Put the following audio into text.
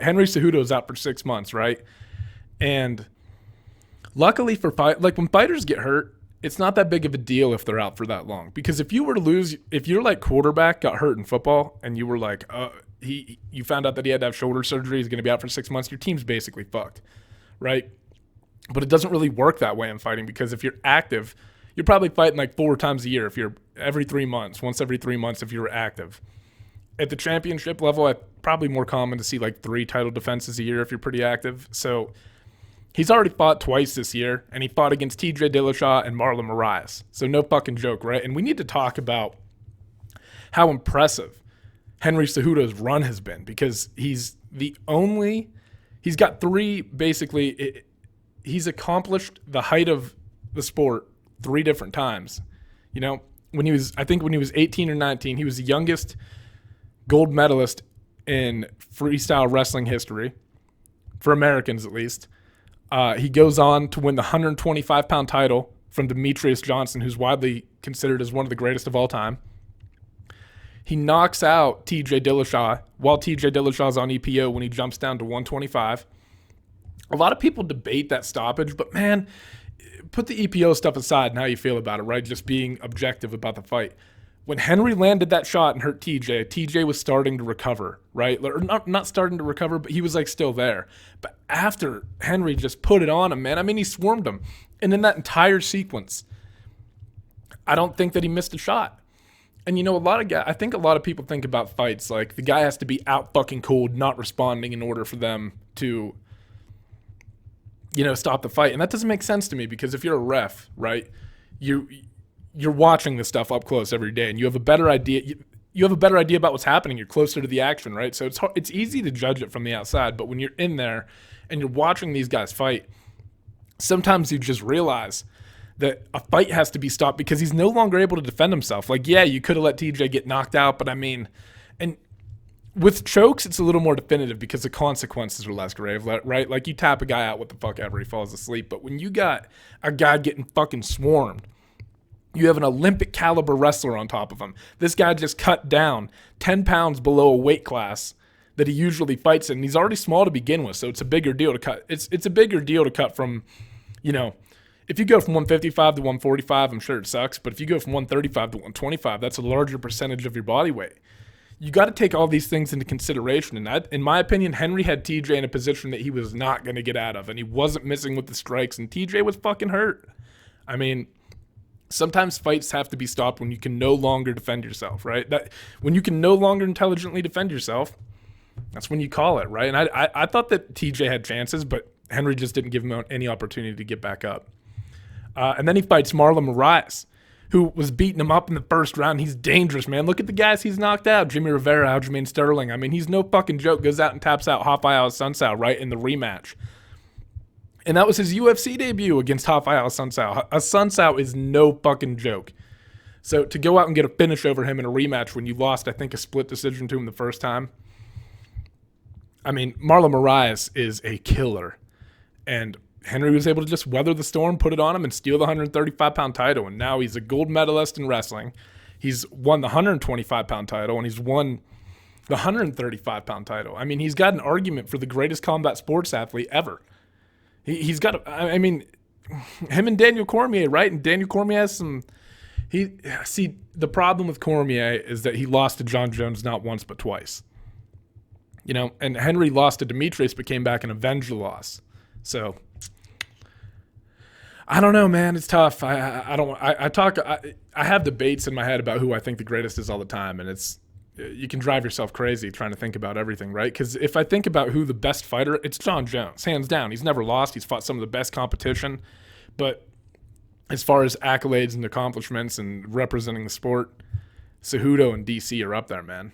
Henry Cejudo is out for 6 months, right? And luckily for when fighters get hurt, it's not that big of a deal if they're out for that long. Because if you were to lose, if your like quarterback got hurt in football and you were like, you found out that he had to have shoulder surgery, he's going to be out for 6 months, your team's basically fucked, right? But it doesn't really work that way in fighting, because if you're active, you're probably fighting like 4 times a year. If you're once every 3 months, if you're active. At the championship level, it's probably more common to see like 3 title defenses a year if you're pretty active. So he's already fought twice this year, and he fought against TJ Dillashaw and Marlon Moraes. So no fucking joke, right? And we need to talk about how impressive Henry Cejudo's run has been, because he's got 3, basically, he's accomplished the height of the sport 3 different times. You know, when he was 18 or 19, he was the youngest gold medalist in freestyle wrestling history, for Americans at least. He goes on to win the 125-pound title from Demetrius Johnson, who's widely considered as one of the greatest of all time. He knocks out TJ Dillashaw while TJ Dillashaw's on EPO when he jumps down to 125. A lot of people debate that stoppage, but man, put the EPO stuff aside and how you feel about it, right? Just being objective about the fight. When Henry landed that shot and hurt TJ was starting to recover, right? Or not starting to recover, but he was like still there. But after Henry just put it on him, man, I mean, he swarmed him. And in that entire sequence, I don't think that he missed a shot. And you know, I think a lot of people think about fights like the guy has to be out fucking cold, not responding in order for them to, you know, stop the fight. And that doesn't make sense to me, because if you're a ref, right, you're watching this stuff up close every day, and you have a better idea. You have a better idea about what's happening. You're closer to the action, right? So it's easy to judge it from the outside, but when you're in there and you're watching these guys fight, sometimes you just realize that a fight has to be stopped because he's no longer able to defend himself. Like, yeah, you could have let TJ get knocked out, but I mean, and with chokes, it's a little more definitive because the consequences are less grave, right? Like, you tap a guy out, what the fuck ever, he falls asleep. But when you got a guy getting fucking swarmed, you have an Olympic caliber wrestler on top of him. This guy just cut down 10 pounds below a weight class that he usually fights in. And he's already small to begin with, so it's a bigger deal to cut. It's a bigger deal to cut from, you know, if you go from 155 to 145, I'm sure it sucks. But if you go from 135 to 125, that's a larger percentage of your body weight. You got to take all these things into consideration. And in my opinion, Henry had TJ in a position that he was not going to get out of. And he wasn't missing with the strikes. And TJ was fucking hurt. I mean, sometimes fights have to be stopped when you can no longer defend yourself, right? When you can no longer intelligently defend yourself, that's when you call it, right? And I thought that TJ had chances, but Henry just didn't give him any opportunity to get back up. And then he fights Marlon Moraes, who was beating him up in the first round. He's dangerous, man. Look at the guys he's knocked out. Jimmy Rivera, Aljamain Sterling. I mean, he's no fucking joke. Goes out and taps out Rafael Sunsao right in the rematch. And that was his UFC debut against Rafael Sunsao. Sunsao is no fucking joke. So to go out and get a finish over him in a rematch when you lost, I think, a split decision to him the first time. I mean, Marlon Moraes is a killer. And Henry was able to just weather the storm, put it on him, and steal the 135-pound title. And now he's a gold medalist in wrestling. He's won the 125-pound title, and he's won the 135-pound title. I mean, he's got an argument for the greatest combat sports athlete ever. He's got, I mean, him and Daniel Cormier, right? And Daniel Cormier has some, see, the problem with Cormier is that he lost to John Jones not once but twice. You know, and Henry lost to Demetrius but came back and avenged the loss. So I don't know, man. It's tough. I have debates in my head about who I think the greatest is all the time, and you can drive yourself crazy trying to think about everything, right? Because if I think about who the best fighter, it's John Jones, hands down. He's never lost. He's fought some of the best competition, but as far as accolades and accomplishments and representing the sport, Cejudo and DC are up there, man.